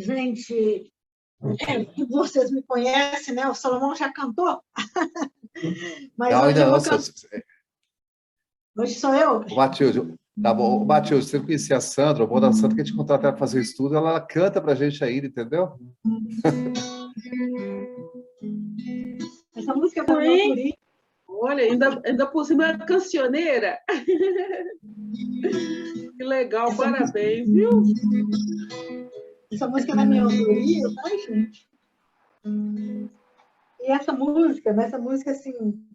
Gente, vocês me conhecem, né? O Salomão já cantou, mas Não, hoje ainda eu não. vou cantar. Hoje sou eu. O Matilde, tá bom. O Matilde, você conhecia a Sandra, o bom da Sandra, que a gente contrata ela para fazer o estudo, ela canta pra gente ainda, entendeu? Essa música é da minha autoria. Olha, ainda por cima é cancioneira. Que legal, parabéns, viu? Essa música é da minha autoria, tá, gente? E nessa música, assim,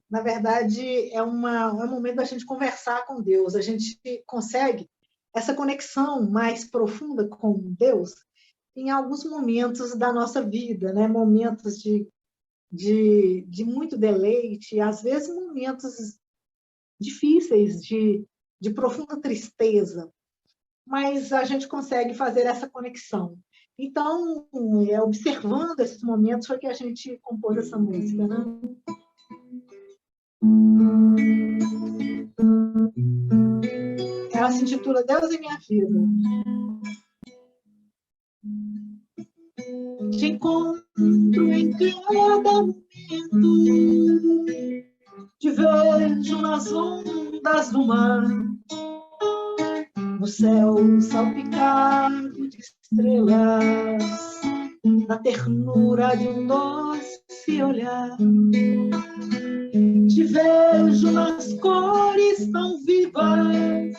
na verdade, é um momento da gente conversar com Deus. A gente consegue essa conexão mais profunda com Deus em alguns momentos da nossa vida, né? Momentos de muito deleite, às vezes momentos difíceis, de profunda tristeza, mas a gente consegue fazer essa conexão. Então, observando esses momentos, foi que a gente compôs essa música, né? Ela se intitula Deus em Minha Vida. Te encontro em cada momento, te vejo nas ondas do mar, no céu salpicado de estrelas, na ternura de um doce olhar. Te vejo nas cores tão vivas,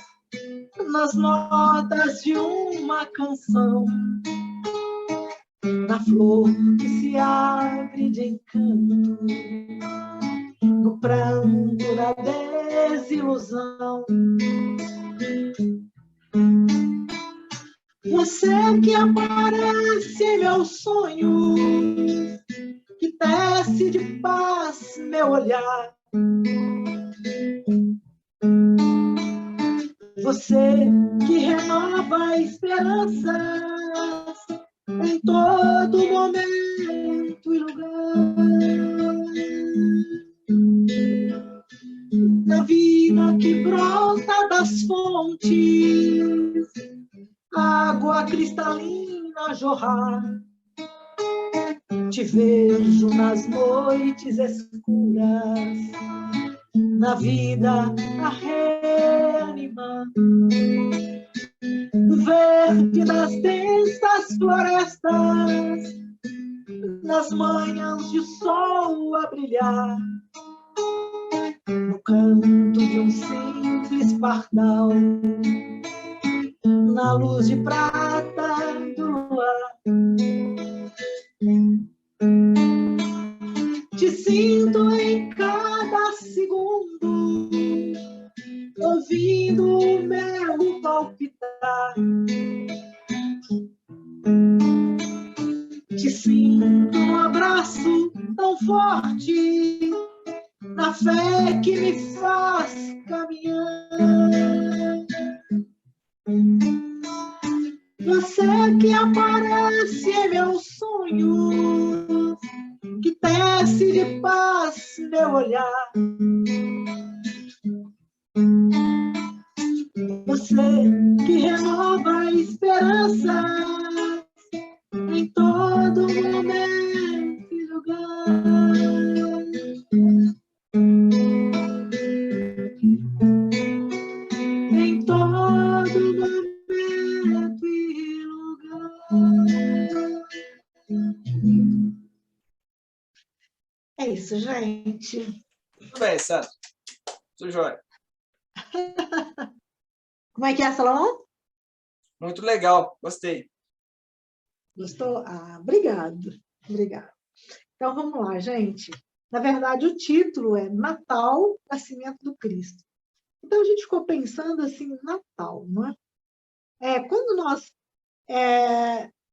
nas notas de uma canção, na flor que se abre de encanto, no pranto da desilusão. Você que aparece em meus sonhos, que tece de paz meu olhar. Você que renova esperanças em todo momento e lugar. Na vida que brota das fontes, água cristalina jorrar. Te vejo nas noites escuras, na vida a reanimar. No verde das densas florestas, nas manhãs de sol a brilhar, no canto de um simples pardal, na luz de prata do luar. Te sinto em cada segundo, ouvindo o meu palpitar. Te sinto um abraço tão forte, na fé que me faz caminhar. Você que aparece em meus sonhos, que tece de paz meu olhar. Você que renova a esperança em todo momento e lugar. Em todo momento e lugar. É isso, gente. Tudo bem, Sandra. Tudo jóia. Como é que é, Salomão? Muito legal, gostei. Gostou? Ah, obrigado. Obrigado. Então, vamos lá, gente. Na verdade, o título é Natal, Nascimento do Cristo. Então, a gente ficou pensando assim, Natal, não é? Quando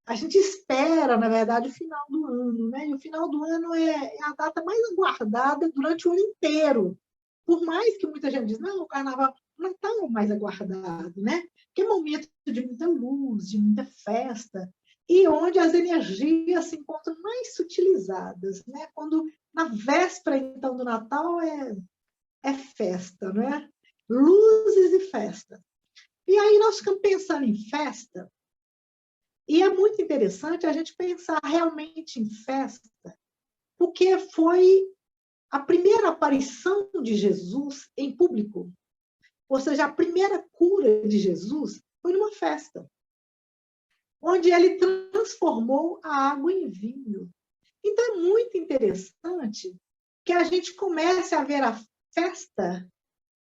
a gente espera, na verdade, o final do ano, né? E o final do ano é a data mais aguardada durante o ano inteiro. Por mais que muita gente diz, não, o Carnaval, o Natal é o mais aguardado, né? Que é um momento de muita luz, de muita festa, e onde as energias se encontram mais sutilizadas, né? Quando na véspera, então, do Natal é festa, né? Luzes e festa. E aí nós ficamos pensando em festa, E é muito interessante a gente pensar realmente em festa, porque foi a primeira aparição de Jesus em público. Ou seja, a primeira cura de Jesus foi numa festa, onde ele transformou a água em vinho. Então, é muito interessante que a gente comece a ver a festa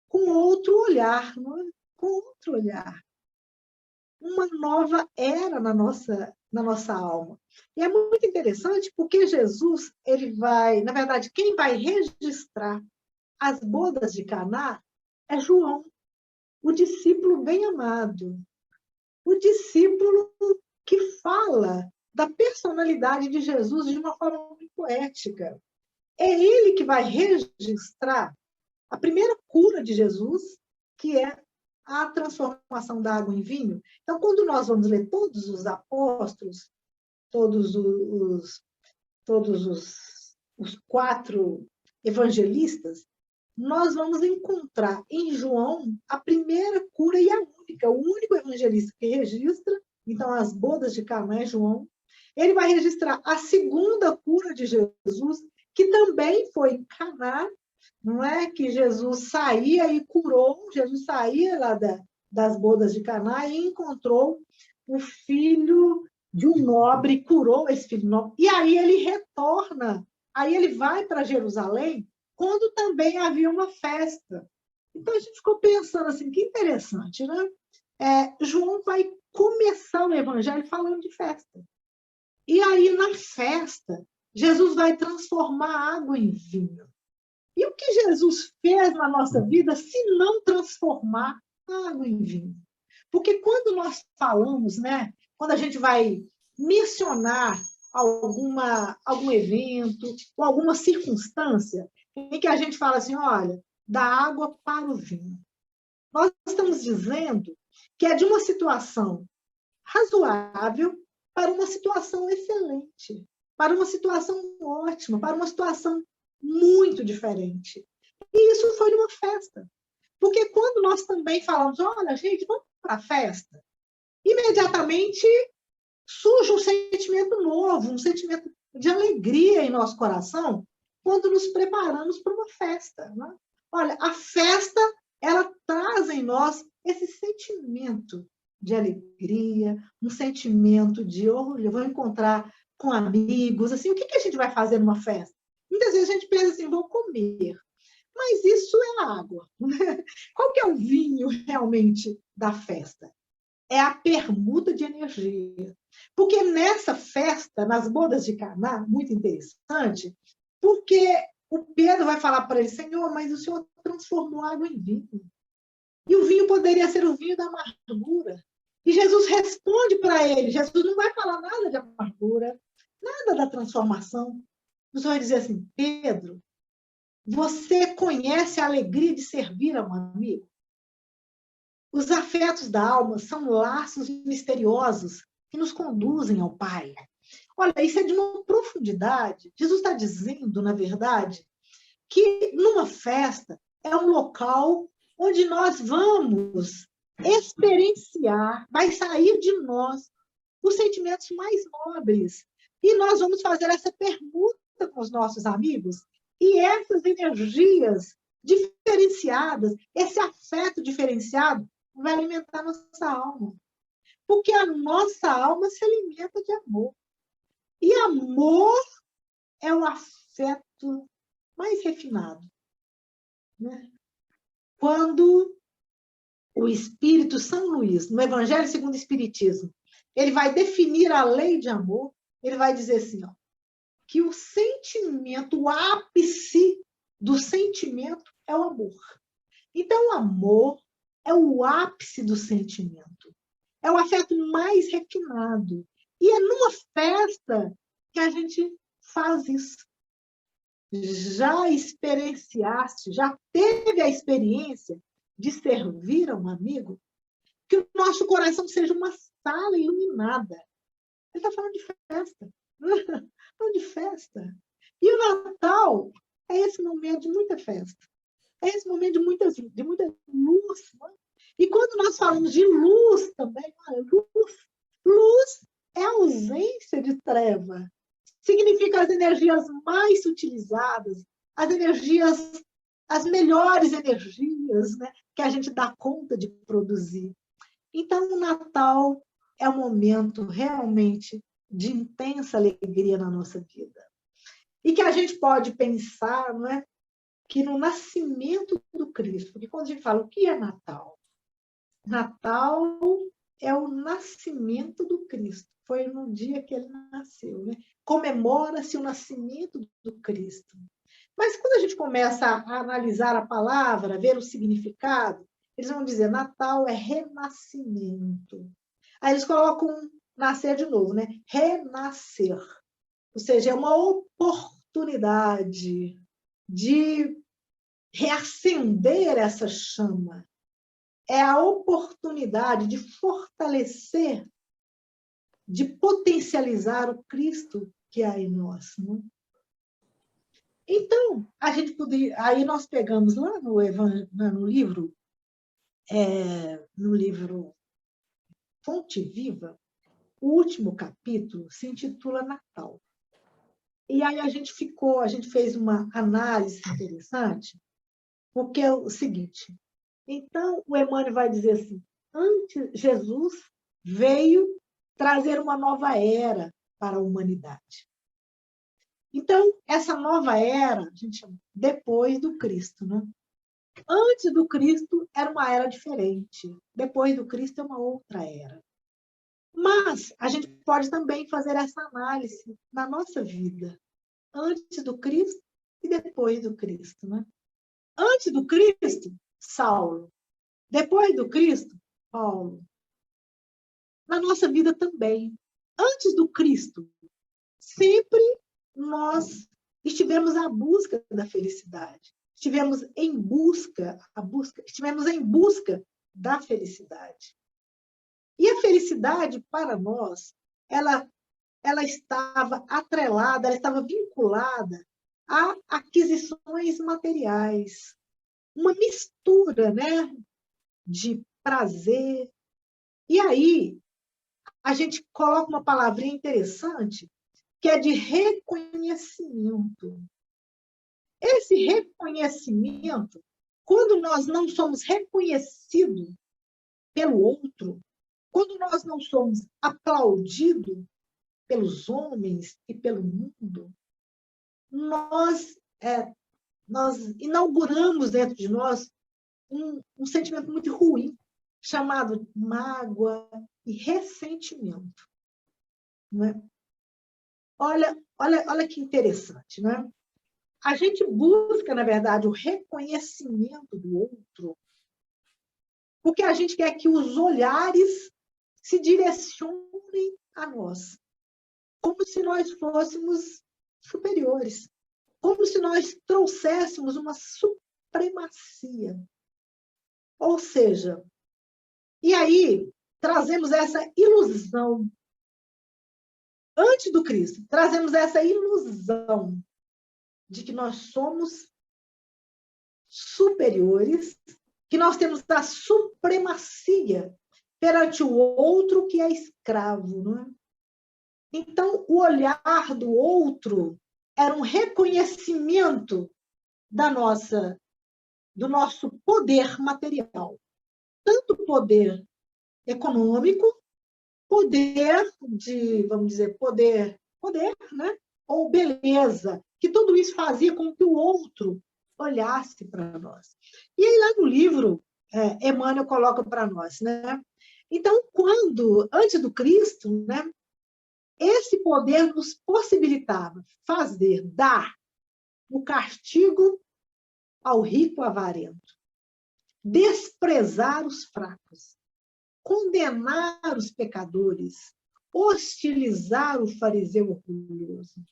com outro olhar, não é? Com outro olhar. Uma nova era na nossa alma. E é muito interessante porque Jesus, ele vai, na verdade, quem vai registrar as bodas de Caná é João, o discípulo bem-amado, o discípulo que fala da personalidade de Jesus de uma forma muito poética. É ele que vai registrar a primeira cura de Jesus, que é a transformação da água em vinho. Então, quando nós vamos ler todos os apóstolos, todos os 4 evangelistas, nós vamos encontrar em João a primeira cura e a única, o único evangelista que registra, então, as bodas de Caná é João. Ele vai registrar a segunda cura de Jesus, que também foi em Caná, não é que Jesus saía e curou, Jesus saía lá das bodas de Caná e encontrou o filho de um nobre, curou esse filho nobre, e aí ele retorna, aí ele vai para Jerusalém, quando também havia uma festa. Então a gente ficou pensando assim, que interessante, né? João vai começar o evangelho falando de festa. E aí, na festa, Jesus vai transformar água em vinho. E o que Jesus fez na nossa vida se não transformar água em vinho? Porque quando nós falamos, né, quando a gente vai mencionar algum evento ou alguma circunstância em que a gente fala assim, olha, da água para o vinho. Nós estamos dizendo que é de uma situação razoável para uma situação excelente, para uma situação ótima, para uma situação muito diferente. E isso foi numa festa. Porque quando nós também falamos, olha, gente, vamos para a festa, imediatamente surge um sentimento novo, um sentimento de alegria em nosso coração, quando nos preparamos para uma festa. Né? Olha, a festa, ela traz em nós esse sentimento de alegria, um sentimento de, olha, eu vou encontrar com amigos, assim, o que a gente vai fazer numa festa? Muitas vezes a gente pensa assim, vou comer, mas isso é água. Qual que é o vinho realmente da festa? É a permuta de energia. Porque nessa festa, nas bodas de Caná, muito interessante, porque o Pedro vai falar para ele, Senhor, mas o Senhor transformou água em vinho. E o vinho poderia ser o vinho da amargura. E Jesus responde para ele, Jesus não vai falar nada de amargura, nada da transformação. Jesus vai dizer assim, Pedro, você conhece a alegria de servir a um amigo? Os afetos da alma são laços misteriosos que nos conduzem ao Pai. Olha, isso é de uma profundidade. Jesus está dizendo, na verdade, que numa festa é um local onde nós vamos experienciar, vai sair de nós os sentimentos mais nobres. E nós vamos fazer essa permuta com os nossos amigos. E essas energias diferenciadas, esse afeto diferenciado, vai alimentar a nossa alma. Porque a nossa alma se alimenta de amor. E amor é o afeto mais refinado. Né? Quando o Espírito São Luís, no Evangelho segundo o Espiritismo, ele vai definir a lei de amor, ele vai dizer assim, ó, que o sentimento, o ápice do sentimento é o amor. Então, o amor é o ápice do sentimento. É o afeto mais refinado. E é numa festa que a gente faz isso. Já experienciaste, já teve a experiência de servir a um amigo? Que o nosso coração seja uma sala iluminada. Ele está falando de festa. Falando de festa. E o Natal é esse momento de muita festa. É esse momento de muita luz. Né? E quando nós falamos de luz também, olha, luz é a ausência de treva. Significa as energias mais utilizadas, as energias, as melhores energias, né, que a gente dá conta de produzir. Então, o Natal é um momento realmente de intensa alegria na nossa vida. E que a gente pode pensar, não é, que no nascimento do Cristo, porque quando a gente fala o que é Natal? Natal é o nascimento do Cristo. Foi no dia que ele nasceu, né? Comemora-se o nascimento do Cristo. Mas quando a gente começa a analisar a palavra, ver o significado, eles vão dizer Natal é renascimento. Aí eles colocam nascer de novo, né? Renascer. Ou seja, é uma oportunidade de reacender essa chama. É a oportunidade de fortalecer, de potencializar o Cristo que há em nós. Né? Então, a gente poderia. Aí nós pegamos lá no livro, no livro Fonte Viva, o último capítulo se intitula Natal. E aí a gente fez uma análise interessante, porque é o seguinte. Então, o Emmanuel vai dizer assim, Jesus veio trazer uma nova era para a humanidade. Então, essa nova era, a gente chama depois do Cristo, né? Antes do Cristo era uma era diferente. Depois do Cristo é uma outra era. Mas a gente pode também fazer essa análise na nossa vida. Antes do Cristo e depois do Cristo, né? Antes do Cristo, Saulo. Depois do Cristo, Paulo. Na nossa vida também. Antes do Cristo, sempre nós estivemos à busca da felicidade. Estivemos em busca da felicidade. E a felicidade, para nós, ela estava atrelada, ela estava vinculada a aquisições materiais. Uma mistura, né, de prazer. E aí, a gente coloca uma palavrinha interessante, que é de reconhecimento. Esse reconhecimento, quando nós não somos reconhecidos pelo outro, quando nós não somos aplaudidos pelos homens e pelo mundo, nós inauguramos dentro de nós um sentimento muito ruim, chamado mágoa e ressentimento. Não é? Olha que interessante, né? A gente busca, na verdade, o reconhecimento do outro, porque a gente quer que os olhares se direcionem a nós, como se nós fôssemos superiores, como se nós trouxéssemos uma supremacia. Ou seja, e aí trazemos essa ilusão. Antes do Cristo, trazemos essa ilusão de que nós somos superiores, que nós temos a supremacia perante o outro que é escravo. Não é? Então, o olhar do outro era um reconhecimento do nosso poder material. Tanto poder econômico, poder de, vamos dizer, poder, né? Ou beleza, que tudo isso fazia com que o outro olhasse para nós. E aí, lá no livro, Emmanuel coloca para nós, né? Então, antes do Cristo, né, esse poder nos possibilitava dar o castigo ao rico avarento, desprezar os fracos, condenar os pecadores, hostilizar o fariseu orgulhoso,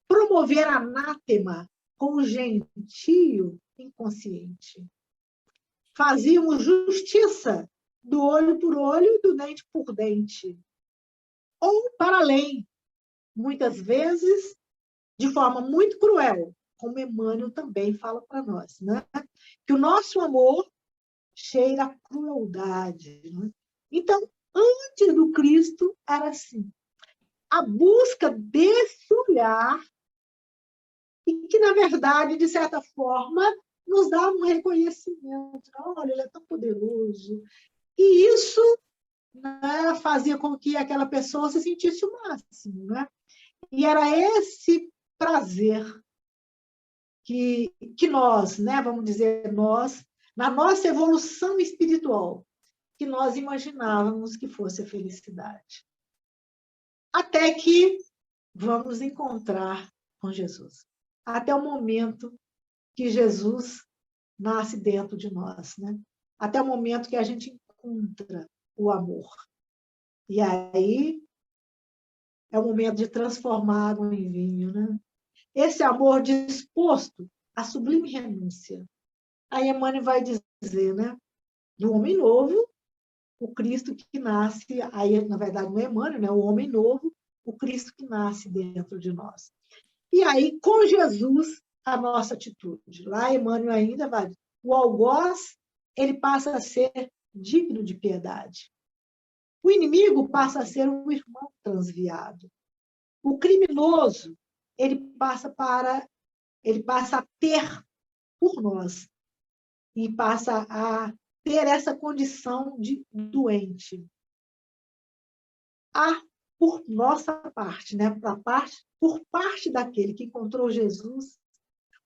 promover anátema com o gentio inconsciente. Fazíamos justiça do olho por olho e do dente por dente. Ou para além, muitas vezes, de forma muito cruel, como Emmanuel também fala para nós, né? Que o nosso amor cheira a crueldade. Né? Então, antes do Cristo, era assim. a busca desse olhar, e que, na verdade, de certa forma, nos dá um reconhecimento. Olha, ele é tão poderoso. E isso, né, fazia com que aquela pessoa se sentisse o máximo. Né? E era esse prazer que nós, né, vamos dizer, nós, na nossa evolução espiritual, que nós imaginávamos que fosse a felicidade. Até que vamos encontrar com Jesus. Até o momento que Jesus nasce dentro de nós, né? Até o momento que a gente encontra o amor. E aí é o momento de transformar água em vinho, né? Esse amor disposto à sublime renúncia. Aí Emmanuel vai dizer, né? Do homem novo, o Cristo que nasce, aí na verdade não é Emmanuel, né? O homem novo, o Cristo que nasce dentro de nós. E aí, com Jesus, a nossa atitude. Lá Emmanuel ainda vai. O algoz, ele passa a ser digno de piedade. O inimigo passa a ser um irmão transviado. O criminoso, ele passa a ter por nós e passa a ter essa condição de doente. Por nossa parte, né? Por parte daquele que encontrou Jesus,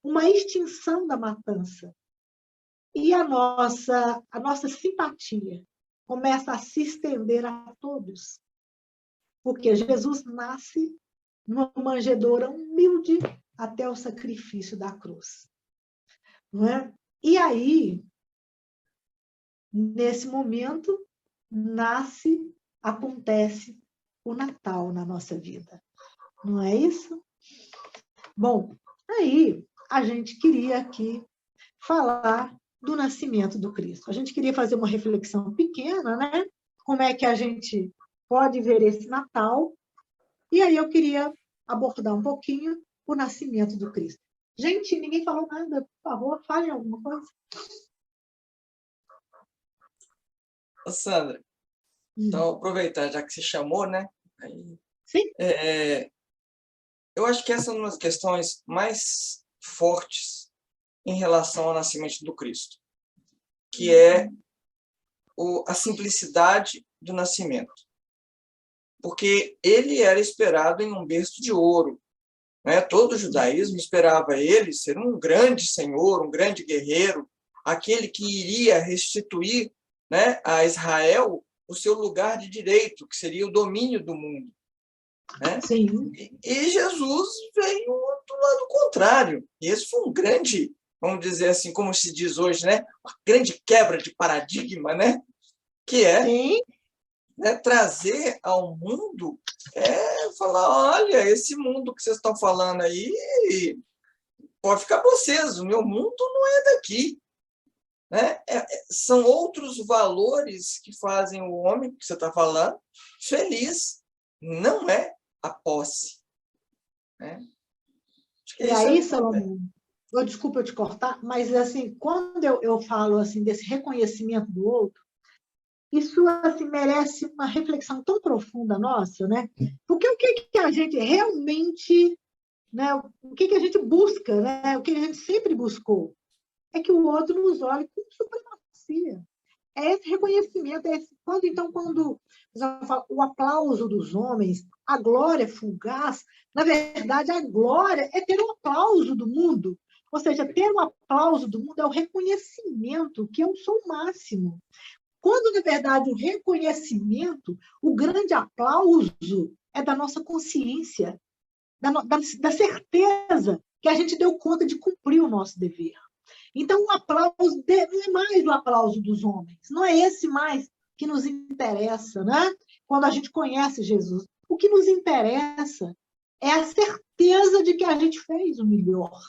uma extinção da matança. E a nossa simpatia começa a se estender a todos. Porque Jesus nasce numa manjedoura humilde até o sacrifício da cruz. Não é? E aí, nesse momento, acontece o Natal na nossa vida. Não é isso? Bom, aí a gente queria aqui falar do nascimento do Cristo. A gente queria fazer uma reflexão pequena, né? Como é que a gente pode ver esse Natal. E aí eu queria abordar um pouquinho o nascimento do Cristo. Gente, ninguém falou nada. Por favor, fale alguma coisa. Ô, Sandra, então aproveitar, já que você chamou, né? Aí, sim. Eu acho que essa é uma das questões mais fortes em relação ao nascimento do Cristo, que é a simplicidade do nascimento. Porque ele era esperado em um berço de ouro. Né? Todo o judaísmo esperava ele ser um grande senhor, um grande guerreiro, aquele que iria restituir, né, a Israel o seu lugar de direito, que seria o domínio do mundo. Né? Sim. E Jesus veio do lado contrário. E esse foi um grande, vamos dizer assim, como se diz hoje, né? Uma grande quebra de paradigma, né? Que é, né, trazer ao mundo, falar, olha, esse mundo que vocês estão falando aí, pode ficar para vocês, o meu mundo não é daqui. Né? São outros valores que fazem o homem, que você está falando, feliz. Não é a posse. Né? E aí, Salomão, desculpa eu te cortar, mas assim, quando eu falo assim, desse reconhecimento do outro, isso assim, merece uma reflexão tão profunda nossa, né? Porque o que a gente realmente, né? O que a gente busca, né? O que a gente sempre buscou é que o outro nos olhe com supremacia. É esse reconhecimento, quando o aplauso dos homens, a glória fugaz, na verdade, a glória é ter o aplauso do mundo. Ou seja, ter o aplauso do mundo é o reconhecimento que eu sou o máximo. Quando, na verdade, o reconhecimento, o grande aplauso é da nossa consciência, da certeza que a gente deu conta de cumprir o nosso dever. Então, o aplauso não é mais o aplauso dos homens, não é esse mais que nos interessa, né? Quando a gente conhece Jesus. O que nos interessa é a certeza de que a gente fez o melhor.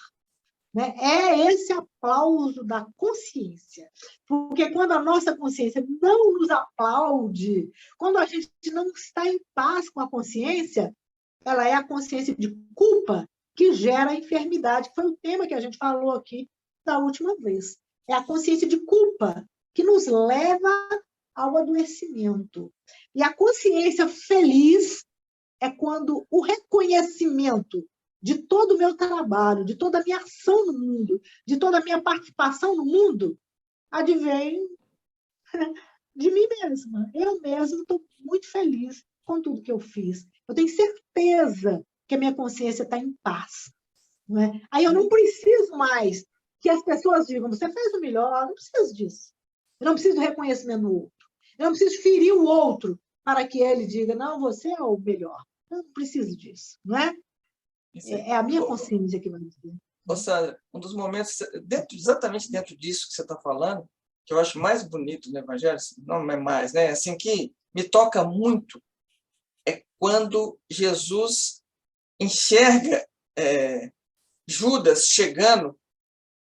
Né? É esse aplauso da consciência. Porque quando a nossa consciência não nos aplaude, quando a gente não está em paz com a consciência, ela é a consciência de culpa que gera a enfermidade, que foi o tema que a gente falou aqui da última vez. É a consciência de culpa que nos leva ao adoecimento. E a consciência feliz é quando o reconhecimento de todo o meu trabalho, de toda a minha ação no mundo, de toda a minha participação no mundo, advém de mim mesma. Eu mesma estou muito feliz com tudo que eu fiz. Eu tenho certeza que a minha consciência está em paz. Não é? Aí eu não preciso mais que as pessoas digam, você fez o melhor, eu não preciso disso. Eu não preciso do reconhecimento do outro. Eu não preciso ferir o outro para que ele diga, não, você é o melhor. Eu não preciso disso, não é? É a minha consciência que vai dizer. Sandra, um dos momentos, exatamente dentro disso que você está falando, que eu acho mais bonito no Evangelho, não é mais, né? Assim, que me toca muito, é quando Jesus enxerga Judas chegando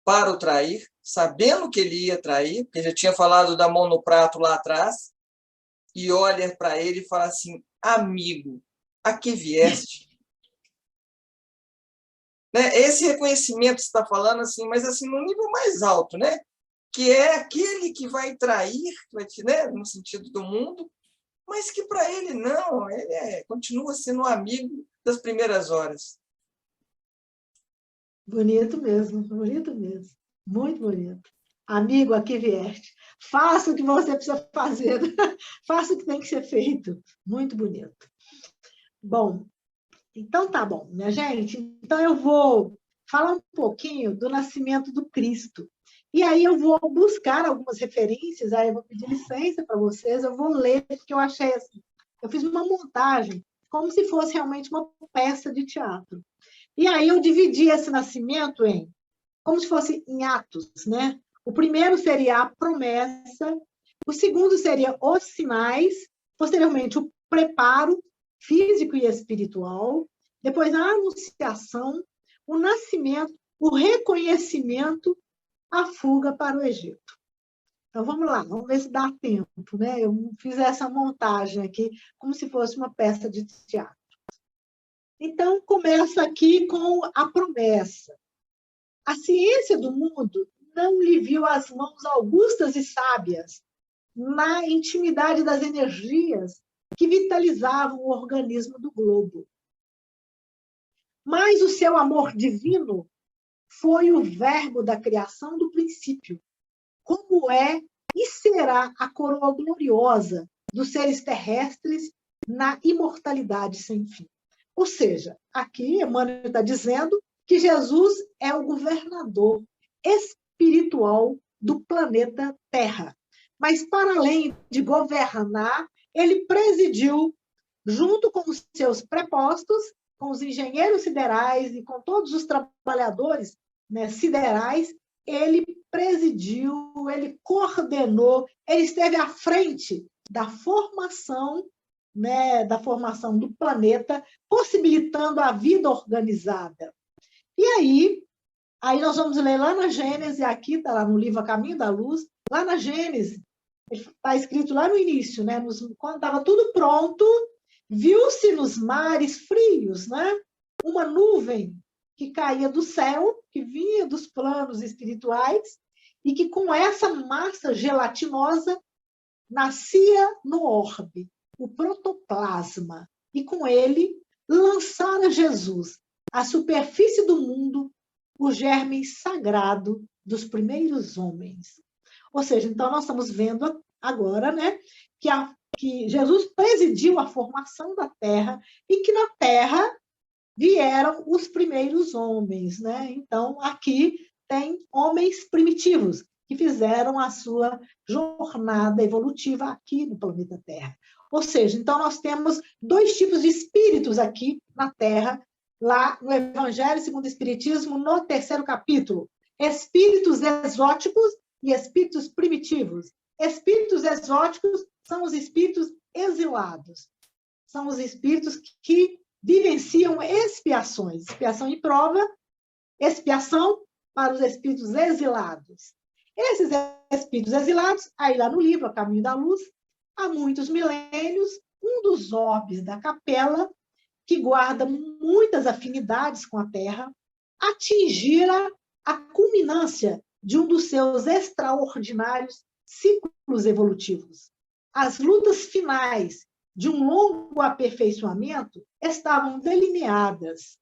para o trair, sabendo que ele ia trair, porque já tinha falado da mão no prato lá atrás, e olha para ele e fala assim, amigo, a que vieste? Né? Esse reconhecimento que você está falando, assim, mas assim, no nível mais alto, né? Que é aquele que vai trair, né? No sentido do mundo, mas que para ele não, ele continua sendo um amigo das primeiras horas. Bonito mesmo, bonito mesmo. Muito bonito. Amigo, aqui vieste. Faça o que você precisa fazer. Faça o que tem que ser feito. Muito bonito. Bom, então tá bom, minha gente. Então eu vou falar um pouquinho do nascimento do Cristo. E aí eu vou buscar algumas referências, aí eu vou pedir licença para vocês, eu vou ler, porque eu achei assim, eu fiz uma montagem como se fosse realmente uma peça de teatro. E aí eu dividi esse nascimento como se fosse em atos, né? O primeiro seria a promessa, o segundo seria os sinais, posteriormente o preparo físico e espiritual, depois a anunciação, o nascimento, o reconhecimento, a fuga para o Egito. Então vamos lá, vamos ver se dá tempo, né? Eu fiz essa montagem aqui como se fosse uma peça de teatro. Então começa aqui com a promessa. A ciência do mundo não lhe viu as mãos augustas e sábias na intimidade das energias que vitalizavam o organismo do globo. Mas o seu amor divino foi o verbo da criação do princípio, como é e será a coroa gloriosa dos seres terrestres na imortalidade sem fim. Ou seja, aqui Emmanuel está dizendo que Jesus é o governador espiritual do planeta Terra. Mas, para além de governar, ele presidiu, junto com os seus prepostos, com os engenheiros siderais e com todos os trabalhadores, né, siderais, ele presidiu, ele coordenou, ele esteve à frente da formação, né, do planeta, possibilitando a vida organizada. E aí nós vamos ler lá na Gênesis, aqui está lá no livro A Caminho da Luz, lá na Gênesis, está escrito lá no início, né, quando estava tudo pronto, viu-se nos mares frios, né, uma nuvem que caía do céu, que vinha dos planos espirituais, e que com essa massa gelatinosa nascia no orbe, o protoplasma, e com ele lançara Jesus à superfície do mundo o germe sagrado dos primeiros homens. Ou seja, então nós estamos vendo agora, né, que Jesus presidiu a formação da Terra e que na Terra vieram os primeiros homens, né? Então aqui tem homens primitivos que fizeram a sua jornada evolutiva aqui no planeta Terra. Ou seja, então nós temos dois tipos de espíritos aqui na Terra, lá no Evangelho segundo o Espiritismo, no 3º capítulo. Espíritos exóticos e espíritos primitivos. Espíritos exóticos são os espíritos exilados. São os espíritos que vivenciam expiações. Expiação e prova, expiação para os espíritos exilados. Esses espíritos exilados, aí lá no livro A Caminho da Luz, há muitos milênios, um dos orbes da capela, que guarda muitas afinidades com a Terra, atingira a culminância de um dos seus extraordinários ciclos evolutivos. As lutas finais de um longo aperfeiçoamento estavam delineadas.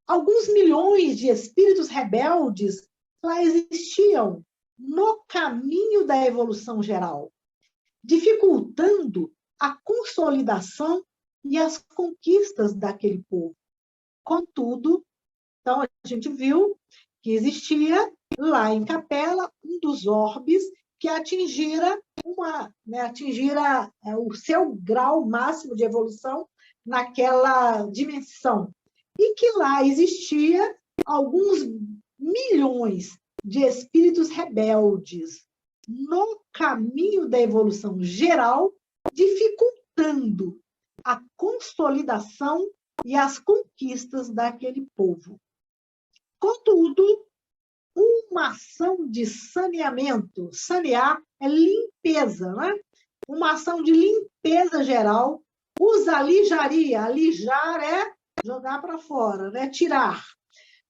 Alguns milhões de espíritos rebeldes lá existiam no caminho da evolução geral, dificultando a consolidação e as conquistas daquele povo. Contudo, então, a gente viu que existia lá em Capela um dos orbes que atingira o seu grau máximo de evolução naquela dimensão. E que lá existia alguns milhões de espíritos rebeldes no caminho da evolução geral, dificultando a consolidação e as conquistas daquele povo. Contudo, uma ação de saneamento, sanear é limpeza, né? Uma ação de limpeza geral, os alijaria, alijar é jogar para fora, né? Tirar.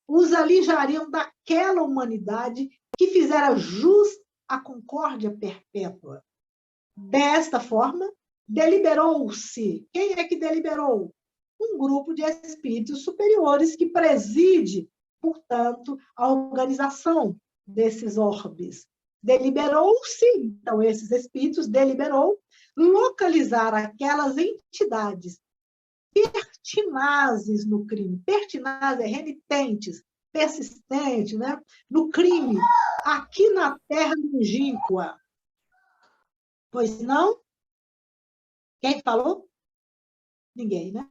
Os alijariam daquela humanidade que fizera jus à concórdia perpétua. Desta forma, deliberou-se. Quem é que deliberou? Um grupo de espíritos superiores que preside, portanto, a organização desses orbes. Deliberou-se, então, esses espíritos deliberou localizar aquelas entidades pertinazes no crime. Pertinaz é renitentes, persistente, né? No crime, aqui na terra longínqua. Pois não? Quem falou? Ninguém, né?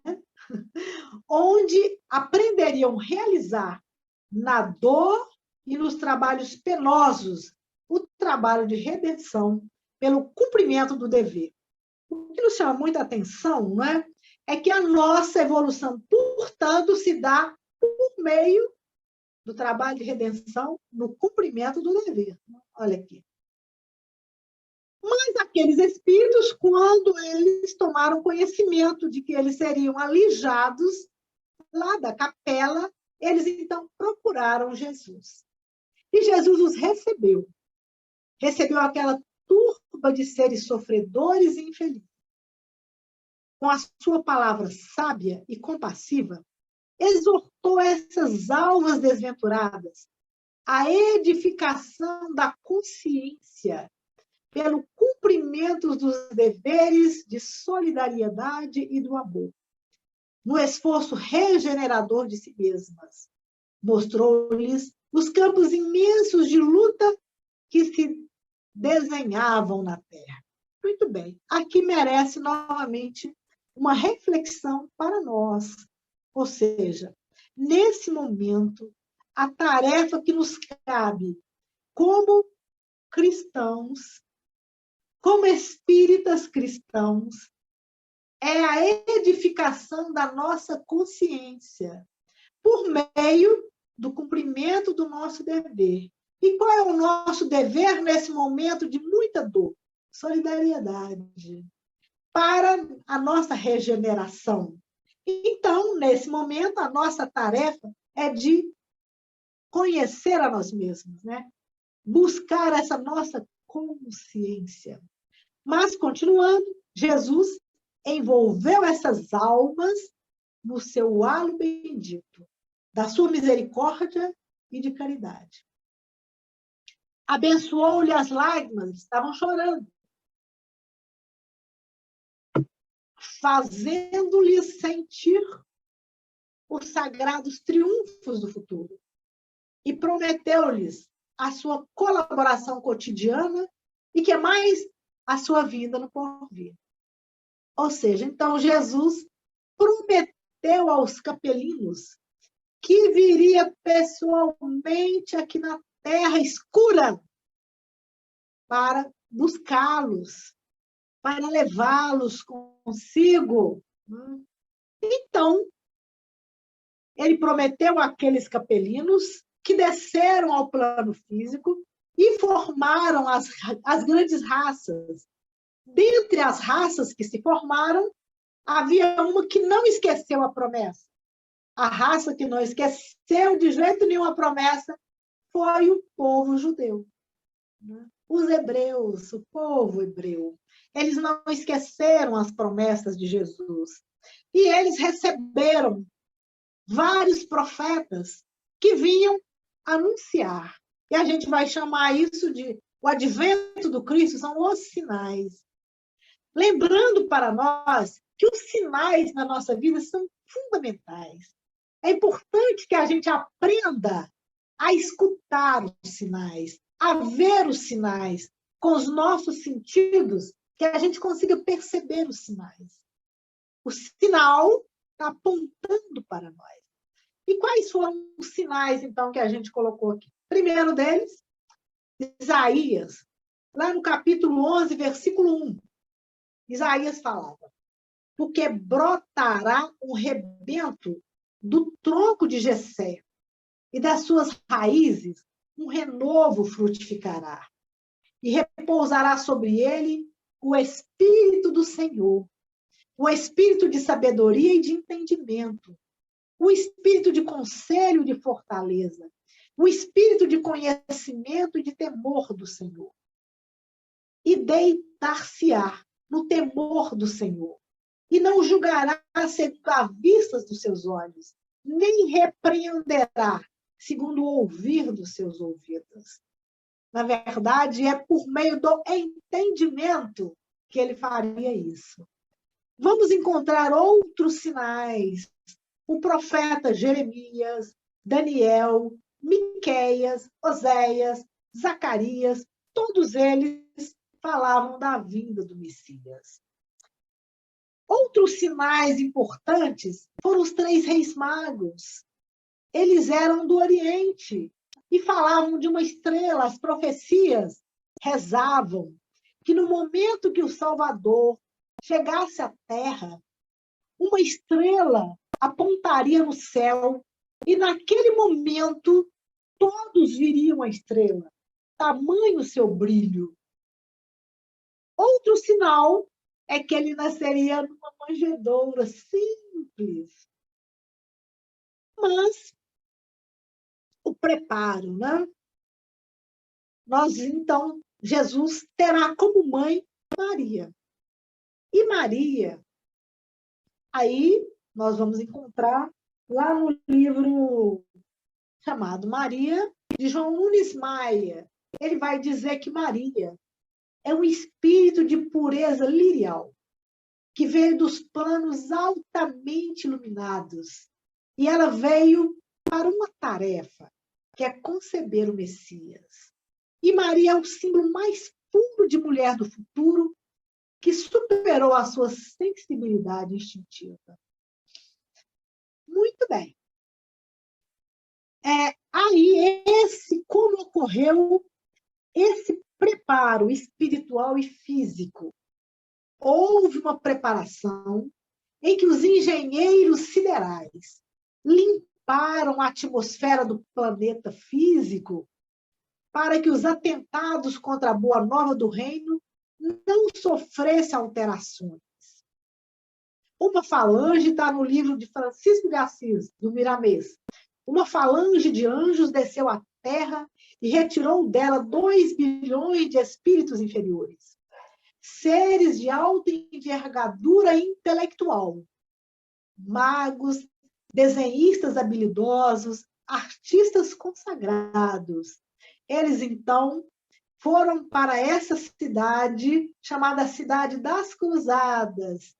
Onde aprenderiam a realizar na dor e nos trabalhos penosos o trabalho de redenção pelo cumprimento do dever. O que nos chama muita atenção, não é? É que a nossa evolução, portanto, se dá por meio do trabalho de redenção no cumprimento do dever. Olha aqui. Mas aqueles espíritos, quando eles tomaram conhecimento de que eles seriam alijados lá da capela, eles então procuraram Jesus. E Jesus os recebeu. Recebeu aquela turba de seres sofredores e infelizes. Com a sua palavra sábia e compassiva, exortou essas almas desventuradas à edificação da consciência pelo cumprimento dos deveres de solidariedade e do amor, no esforço regenerador de si mesmas. Mostrou-lhes os campos imensos de luta que se desenhavam na Terra. Muito bem, aqui merece novamente uma reflexão para nós. Ou seja, nesse momento, a tarefa que nos cabe como cristãos, como espíritas cristãos, é a edificação da nossa consciência por meio do cumprimento do nosso dever. E qual é o nosso dever nesse momento de muita dor? Solidariedade. Para a nossa regeneração. Então, nesse momento, a nossa tarefa é de conhecer a nós mesmos, né? Buscar essa nossa consciência. Mas, continuando, Jesus envolveu essas almas no seu halo bendito, da sua misericórdia e de caridade. Abençoou-lhe as lágrimas, estavam chorando, fazendo-lhes sentir os sagrados triunfos do futuro. E prometeu-lhes a sua colaboração cotidiana e que mais a sua vinda no porvir. Ou seja, então Jesus prometeu aos capelinos que viria pessoalmente aqui na terra escura para buscá-los, para levá-los consigo. Então, ele prometeu àqueles capelinos que desceram ao plano físico e formaram as grandes raças. Dentre as raças que se formaram, havia uma que não esqueceu a promessa. A raça que não esqueceu de jeito nenhum a promessa foi o povo judeu. Os hebreus, o povo hebreu. Eles não esqueceram as promessas de Jesus. E eles receberam vários profetas que vinham anunciar. E a gente vai chamar isso de o advento do Cristo, são os sinais. Lembrando para nós que os sinais na nossa vida são fundamentais. É importante que a gente aprenda a escutar os sinais, a ver os sinais com os nossos sentidos, que a gente consiga perceber os sinais. O sinal está apontando para nós. E quais foram os sinais, então, que a gente colocou aqui? Primeiro deles, Isaías, lá no capítulo 11, versículo 1. Isaías falava: porque brotará um rebento do tronco de Jessé, e das suas raízes um renovo frutificará. E repousará sobre ele o Espírito do Senhor, o Espírito de sabedoria e de entendimento, o Espírito de conselho e de fortaleza, o Espírito de conhecimento e de temor do Senhor. E deitar-se-á no temor do Senhor, e não julgará segundo a vista dos seus olhos, nem repreenderá segundo o ouvir dos seus ouvidos. Na verdade, é por meio do entendimento que ele faria isso. Vamos encontrar outros sinais. O profeta Jeremias, Daniel, Miqueias, Oséias, Zacarias, todos eles falavam da vinda do Messias. Outros sinais importantes foram os 3 reis magos. Eles eram do Oriente e falavam de uma estrela. As profecias rezavam que no momento que o Salvador chegasse à Terra, uma estrela apontaria no céu e naquele momento todos viriam a estrela, tamanho seu brilho. Outro sinal é que ele nasceria numa manjedoura simples. Mas o preparo, né? Então, Jesus terá como mãe Maria. E Maria, aí nós vamos encontrar lá no livro chamado Maria, de João Nunes Maia. Ele vai dizer que Maria é um espírito de pureza lirial, que veio dos planos altamente iluminados. E ela veio para uma tarefa, que é conceber o Messias. E Maria é o símbolo mais puro de mulher do futuro, que superou a sua sensibilidade instintiva. Muito bem. Aí, como ocorreu esse preparo espiritual e físico? Houve uma preparação em que os engenheiros siderais limparam a atmosfera do planeta físico para que os atentados contra a boa nova do reino não sofressem alterações. Uma falange está no livro de Francisco de Assis, do Miramês. Uma falange de anjos desceu à terra e retirou dela 2 bilhões de espíritos inferiores, seres de alta envergadura intelectual, magos, desenhistas habilidosos, artistas consagrados. Eles, então, foram para essa cidade, chamada Cidade das Cruzadas,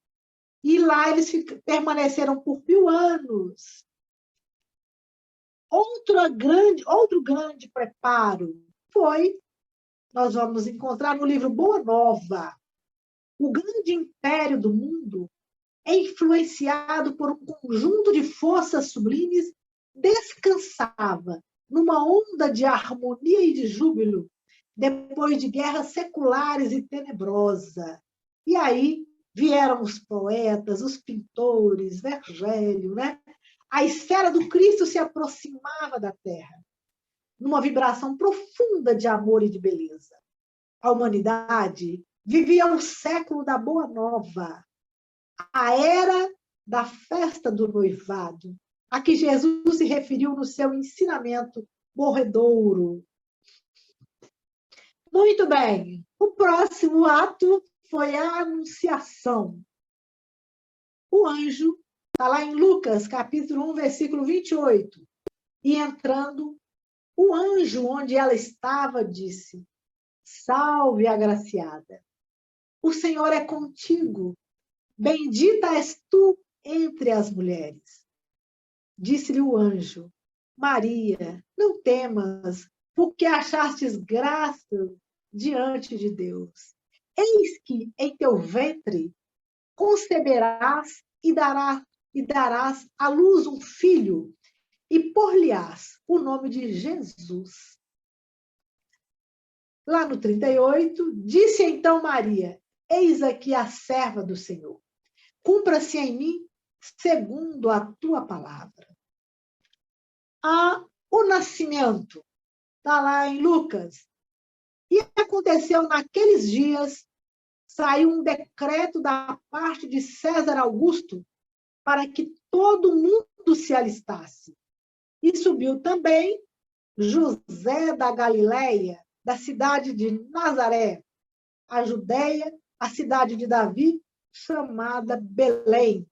e lá eles permaneceram por 1000 anos. Outro grande preparo nós vamos encontrar no livro Boa Nova. O grande império do mundo é influenciado por um conjunto de forças sublimes, descansava numa onda de harmonia e de júbilo, depois de guerras seculares e tenebrosas. E aí vieram os poetas, os pintores, Vergélio, né? A esfera do Cristo se aproximava da Terra, numa vibração profunda de amor e de beleza. A humanidade vivia o século da Boa Nova, a era da festa do noivado, a que Jesus se referiu no seu ensinamento morredouro. Muito bem, o próximo ato foi a anunciação. O anjo, está lá em Lucas, capítulo 1, versículo 28. E entrando, o anjo onde ela estava disse: Salve, agraciada, o Senhor é contigo, bendita és tu entre as mulheres. Disse-lhe o anjo: Maria, não temas, porque achastes graça diante de Deus. Eis que em teu ventre conceberás e darás à luz um filho, e por-lhe-ás o nome de Jesus. Lá no 38, disse então Maria: Eis aqui a serva do Senhor. Cumpra-se em mim segundo a tua palavra. O nascimento, está lá em Lucas. E aconteceu naqueles dias, saiu um decreto da parte de César Augusto para que todo mundo se alistasse. E subiu também José da Galileia, da cidade de Nazaré, a Judeia, a cidade de Davi, chamada Belém,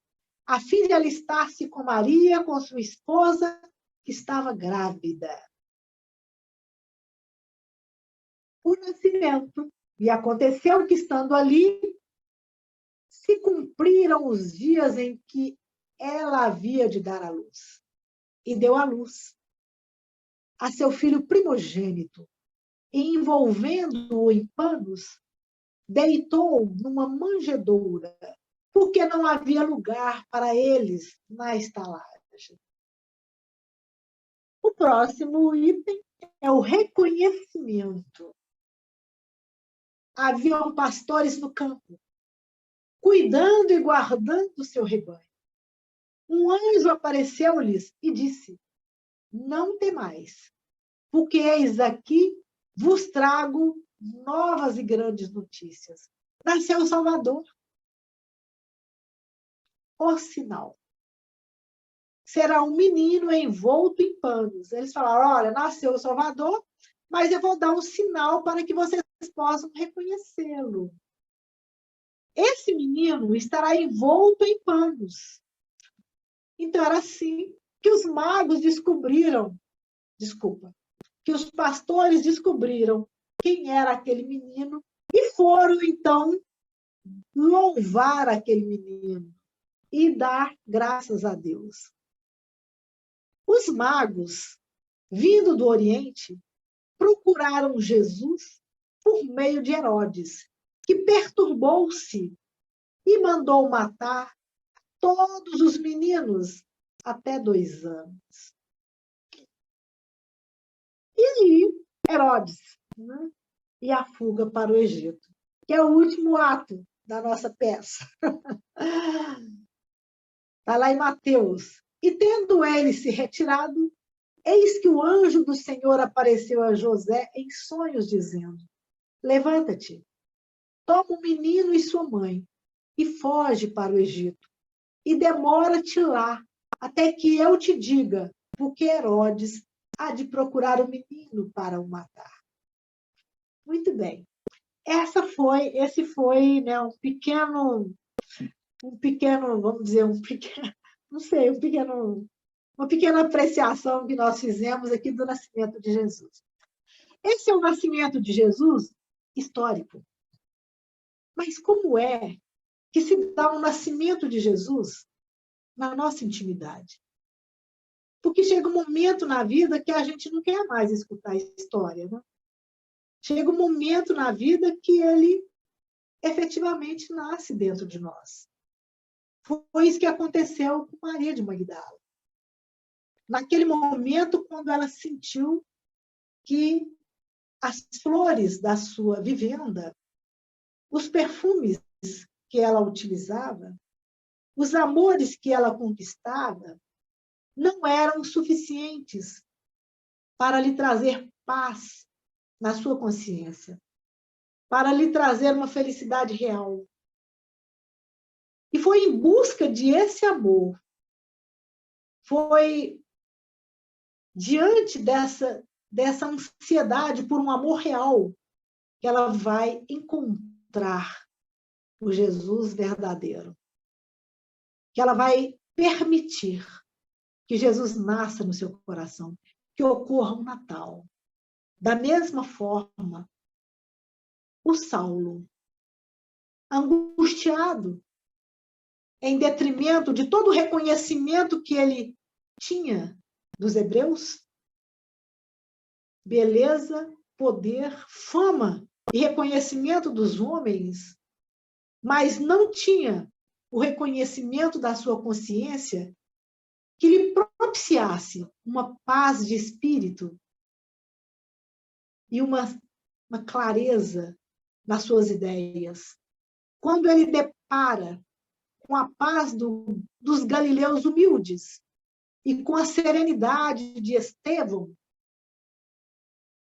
a fim de alistar-se com Maria, com sua esposa, que estava grávida. O nascimento. E aconteceu que, estando ali, se cumpriram os dias em que ela havia de dar à luz. E deu à luz a seu filho primogênito, e, envolvendo-o em panos, deitou numa manjedoura, porque não havia lugar para eles na estalagem. O próximo item é o reconhecimento. Haviam pastores no campo, cuidando e guardando o seu rebanho. Um anjo apareceu-lhes e disse: Não temais, porque eis aqui vos trago novas e grandes notícias. Nasceu o Salvador. O sinal. Será um menino envolto em panos. Eles falaram: olha, nasceu o Salvador, mas eu vou dar um sinal para que vocês possam reconhecê-lo. Esse menino estará envolto em panos. Então, era assim que os magos que os pastores descobriram quem era aquele menino e foram, então, louvar aquele menino e dar graças a Deus. Os magos, vindo do Oriente, procuraram Jesus por meio de Herodes, que perturbou-se e mandou matar todos os meninos até 2 anos. E aí, Herodes, né? E a fuga para o Egito, que é o último ato da nossa peça. Está lá em Mateus. E tendo ele se retirado, eis que o anjo do Senhor apareceu a José em sonhos, dizendo: Levanta-te, toma o menino e sua mãe, e foge para o Egito, e demora-te lá, até que eu te diga, porque Herodes há de procurar o menino para o matar. Muito bem. Esse foi, né, um pequeno, vamos dizer, uma pequena apreciação que nós fizemos aqui do nascimento de Jesus. Esse é o nascimento de Jesus histórico. Mas como é que se dá o nascimento de Jesus na nossa intimidade? Porque chega um momento na vida que a gente não quer mais escutar a história, né? Chega um momento na vida que ele efetivamente nasce dentro de nós. Foi isso que aconteceu com Maria de Magdala. Naquele momento, quando ela sentiu que as flores da sua vivenda, os perfumes que ela utilizava, os amores que ela conquistava, não eram suficientes para lhe trazer paz na sua consciência, para lhe trazer uma felicidade real. E foi em busca de esse amor, foi diante dessa ansiedade por um amor real que ela vai encontrar o Jesus verdadeiro. Que ela vai permitir que Jesus nasça no seu coração, que ocorra um Natal. Da mesma forma, o Saulo, angustiado, em detrimento de todo o reconhecimento que ele tinha dos hebreus, beleza, poder, fama e reconhecimento dos homens, mas não tinha o reconhecimento da sua consciência que lhe propiciasse uma paz de espírito e uma clareza nas suas ideias. Quando ele depara com a paz dos galileus humildes e com a serenidade de Estevão,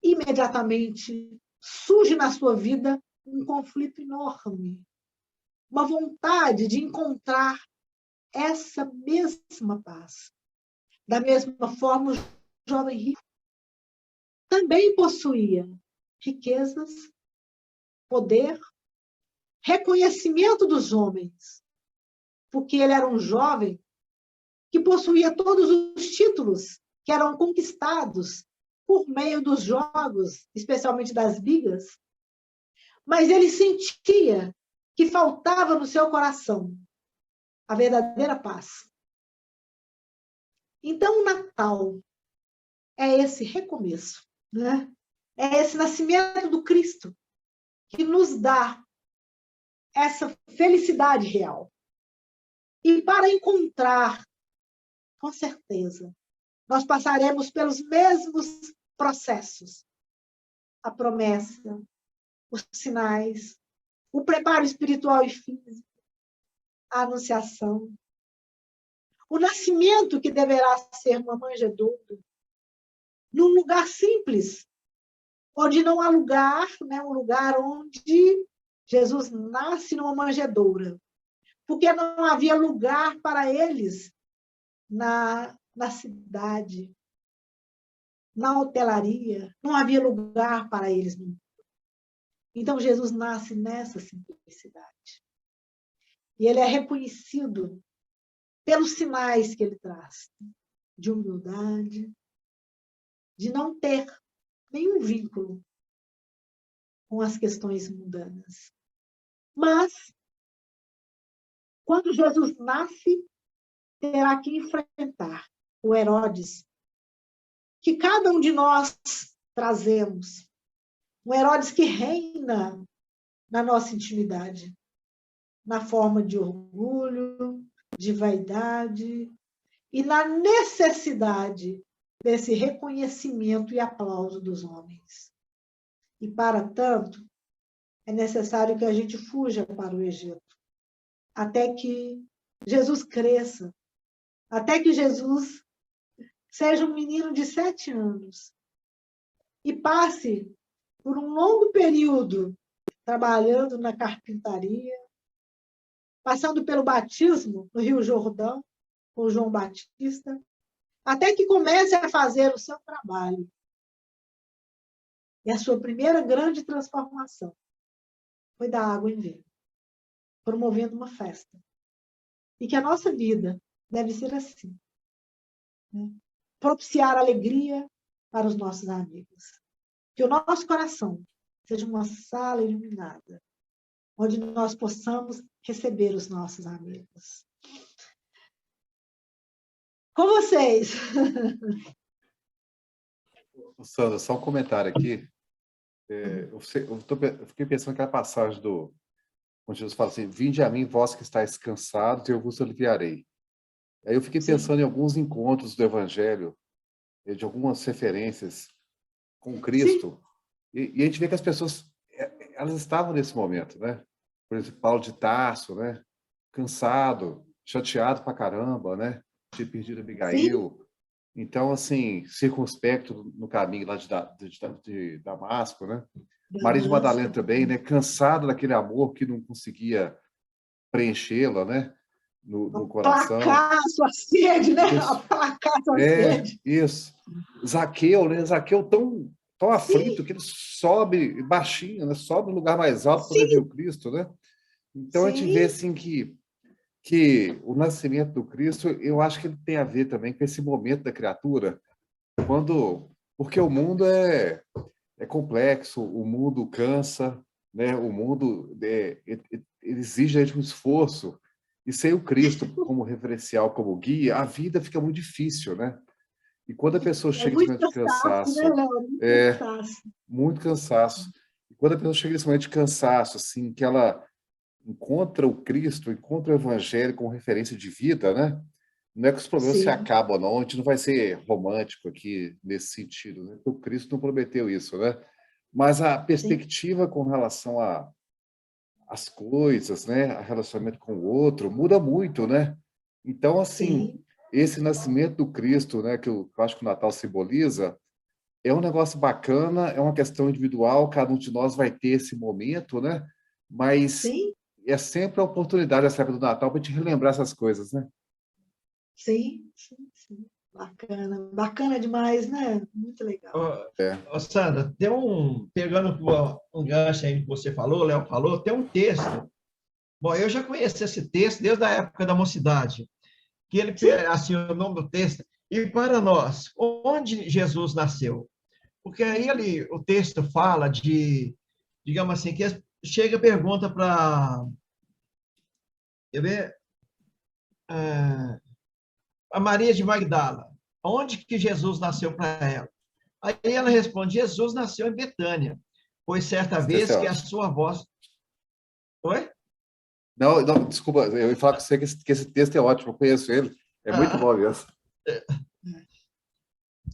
imediatamente surge na sua vida um conflito enorme, uma vontade de encontrar essa mesma paz. Da mesma forma, o jovem rico também possuía riquezas, poder, reconhecimento dos homens, porque ele era um jovem que possuía todos os títulos que eram conquistados por meio dos jogos, especialmente das bigas, mas ele sentia que faltava no seu coração a verdadeira paz. Então, o Natal é esse recomeço, né? É esse nascimento do Cristo que nos dá essa felicidade real. E para encontrar, com certeza, nós passaremos pelos mesmos processos. A promessa, os sinais, o preparo espiritual e físico, a anunciação, o nascimento que deverá ser uma manjedoura, num lugar simples, onde não há lugar, né, um lugar onde Jesus nasce numa manjedoura, porque não havia lugar para eles na cidade, na hotelaria, não havia lugar para eles. Então, Jesus nasce nessa simplicidade. E ele é reconhecido pelos sinais que ele traz, de humildade, de não ter nenhum vínculo com as questões mundanas. Mas, quando Jesus nasce, terá que enfrentar o Herodes, que cada um de nós trazemos. Um Herodes que reina na nossa intimidade, na forma de orgulho, de vaidade e na necessidade desse reconhecimento e aplauso dos homens. E, para tanto, é necessário que a gente fuja para o Egito, até que Jesus cresça, até que Jesus seja um menino de 7 anos e passe por um longo período trabalhando na carpintaria, passando pelo batismo no Rio Jordão, com João Batista, até que comece a fazer o seu trabalho. E a sua primeira grande transformação foi da água em vinho, promovendo uma festa. E que a nossa vida deve ser assim, né? Propiciar alegria para os nossos amigos. Que o nosso coração seja uma sala iluminada, onde nós possamos receber os nossos amigos. Com vocês. Sandra, só um comentário aqui. Eu fiquei pensando naquela passagem onde Jesus fala assim: vinde a mim, vós que estáis cansados, e eu vos aliviarei. Aí eu fiquei pensando em alguns encontros do Evangelho, de algumas referências com Cristo, e a gente vê que as pessoas, elas estavam nesse momento, né? Por exemplo, Paulo de Tarso, né? Cansado, chateado pra caramba, né? Tinha perdido Abigail. Sim. Então, assim, circunspecto no caminho lá de Damasco, né? Maria de Madalena também, né? Cansado daquele amor que não conseguia preenchê-la, né? No coração. Aplacar a sua sede, né? Aplacar a sua sede. Isso. Zaqueu, né? Zaqueu tão aflito que ele sobe baixinho, né? Sobe no lugar mais alto para poder ver o Cristo, né? Então, a gente vê assim que o nascimento do Cristo, eu acho que ele tem a ver também com esse momento da criatura, porque o mundo é complexo, o mundo cansa, né? O mundo ele exige a gente um esforço, e sem o Cristo como referencial, como guia, a vida fica muito difícil, né? E quando a pessoa É chega nesse muito momento de cansaço, né, cansaço, Léo? Muito é cansaço. muito cansaço. E quando a pessoa chega nesse momento de cansaço, assim, que ela encontra o Cristo, encontra o Evangelho como referência de vida, né? Não é que os problemas se Sim, acabam, não. A gente não vai ser romântico aqui nesse sentido, né? Porque o Cristo não prometeu isso, né? Mas a sim, perspectiva com relação às coisas, né? A relacionamento com o outro muda muito, né? Então, assim, sim, esse nascimento do Cristo, né? Que eu acho que o Natal simboliza, é um negócio bacana, é uma questão individual, cada um de nós vai ter esse momento, né? Mas sim, é sempre a oportunidade, essa época do Natal, para a gente relembrar essas coisas, né? sim, sim, sim. Bacana, bacana demais, né? Muito legal. Sandra, pegando um gancho aí que você falou, o Léo falou, tem um texto. Bom, eu já conheci esse texto desde a época da mocidade, que ele, Sim, assim, o nome do texto, e para nós, onde Jesus nasceu? Porque aí o texto fala digamos assim, que chega e pergunta para, quer ver, a Maria de Magdala, onde que Jesus nasceu para ela? Aí ela responde, Jesus nasceu em Betânia, pois certa Esse texto é vez que a ótimo. sua voz... Oi? Não, não, desculpa, eu ia falar com você que esse texto é ótimo, eu conheço ele, é muito Ah, bom mesmo.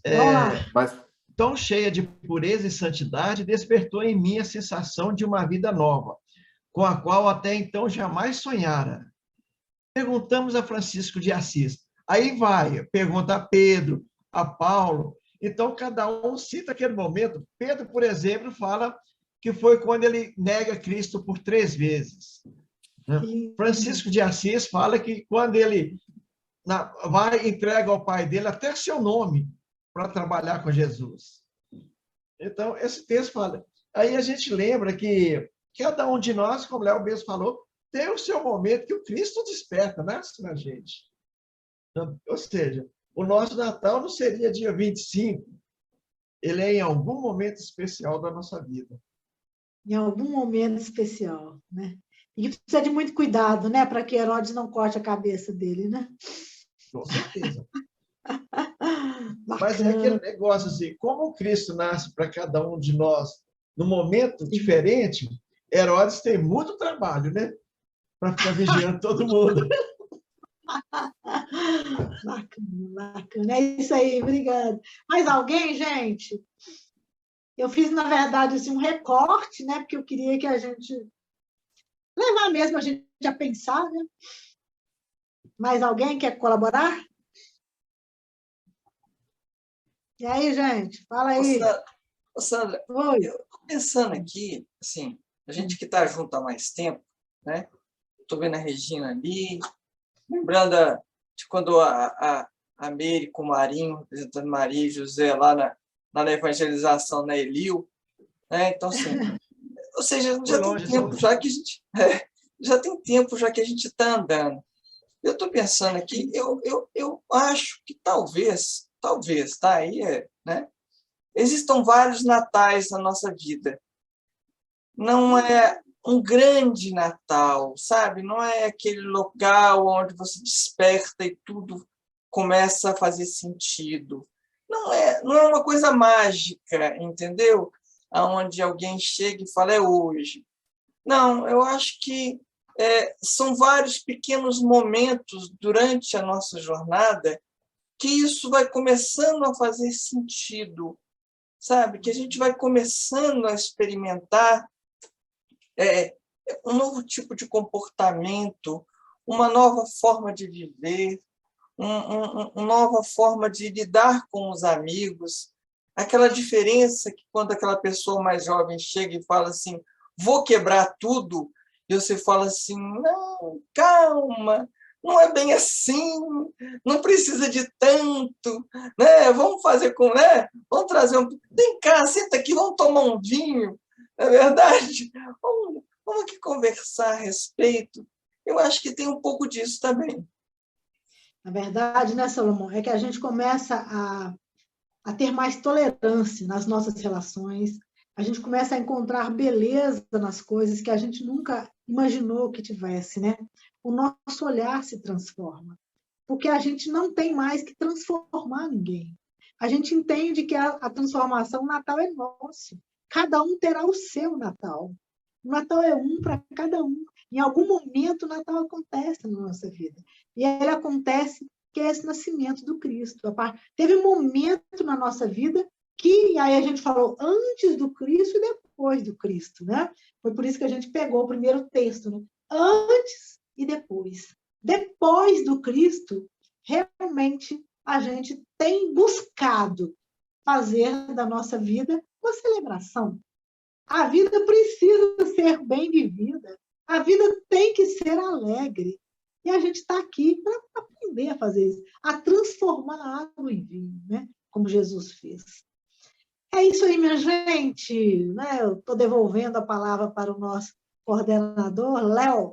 vamos lá. Mas, tão cheia de pureza e santidade, despertou em mim a sensação de uma vida nova, com a qual até então jamais sonhara. Perguntamos a Francisco de Assis. Aí vai, pergunta a Pedro, a Paulo. Então, cada um cita aquele momento. Pedro, por exemplo, fala que foi quando ele nega Cristo por 3 vezes. Francisco de Assis fala que quando ele vai e entrega ao pai dele até seu nome para trabalhar com Jesus. Então, esse texto fala. Aí a gente lembra que cada um de nós, como o Léo mesmo falou, tem o seu momento que o Cristo desperta, né, na gente. Então, ou seja, o nosso Natal não seria dia 25, ele é em algum momento especial da nossa vida. Em algum momento especial, né? E precisa de muito cuidado, né? Para que Herodes não corte a cabeça dele, né? Com certeza. Bacana. Mas é aquele negócio assim, como o Cristo nasce para cada um de nós num momento diferente, Herodes tem muito trabalho, né? Para ficar vigiando todo mundo. Bacana, bacana. É isso aí, obrigada. Mais alguém, gente? Eu fiz, na verdade, assim, um recorte, né? Porque eu queria que a gente levar mesmo a gente a pensar, né? Mais alguém quer colaborar? E aí, gente? Fala aí. Ô, Sandra, Oi. eu estou pensando aqui, assim, a gente que está junto há mais tempo, né? Estou vendo a Regina ali, lembrando de quando a Meire com o Marinho, representando Maria e José lá na evangelização na Elil, né? Então, assim, ou seja, já tem tempo já que a gente já tem tempo já que a gente está andando. Eu estou pensando aqui, eu acho que talvez, tá aí, né? Existam vários natais na nossa vida. Não é um grande Natal, sabe? Não é aquele local onde você desperta e tudo começa a fazer sentido. Não é uma coisa mágica, entendeu? Aonde alguém chega e fala, é hoje. Não, eu acho que são vários pequenos momentos durante a nossa jornada que isso vai começando a fazer sentido, sabe? Que a gente vai começando a experimentar um novo tipo de comportamento, uma nova forma de viver, uma nova forma de lidar com os amigos, aquela diferença que quando aquela pessoa mais jovem chega e fala assim, vou quebrar tudo, e você fala assim, não, calma, não é bem assim, não precisa de tanto, né? Vamos fazer com, né? Vamos trazer vem cá, senta aqui, vamos tomar um vinho, não é verdade? vamos aqui conversar a respeito. Eu acho que tem um pouco disso também. Na verdade, né, Salomão, é que a gente começa a ter mais tolerância nas nossas relações, a gente começa a encontrar beleza nas coisas que a gente nunca imaginou que tivesse, né? O nosso olhar se transforma, porque a gente não tem mais que transformar ninguém. A gente entende que a transformação, o Natal é nosso. Cada um terá o seu Natal. O Natal é um para cada um. Em algum momento, o Natal acontece na nossa vida. E ele acontece, que é esse nascimento do Cristo. Teve um momento na nossa vida que, aí a gente falou antes do Cristo e depois do Cristo, né? Foi por isso que a gente pegou o primeiro texto, né? Antes e depois. Depois do Cristo, realmente a gente tem buscado fazer da nossa vida uma celebração. A vida precisa ser bem vivida. A vida tem que ser alegre. E a gente está aqui para aprender a fazer isso, a transformar água em vinho, né? Como Jesus fez. É isso aí, minha gente. Né? Eu estou devolvendo a palavra para o nosso coordenador, Léo.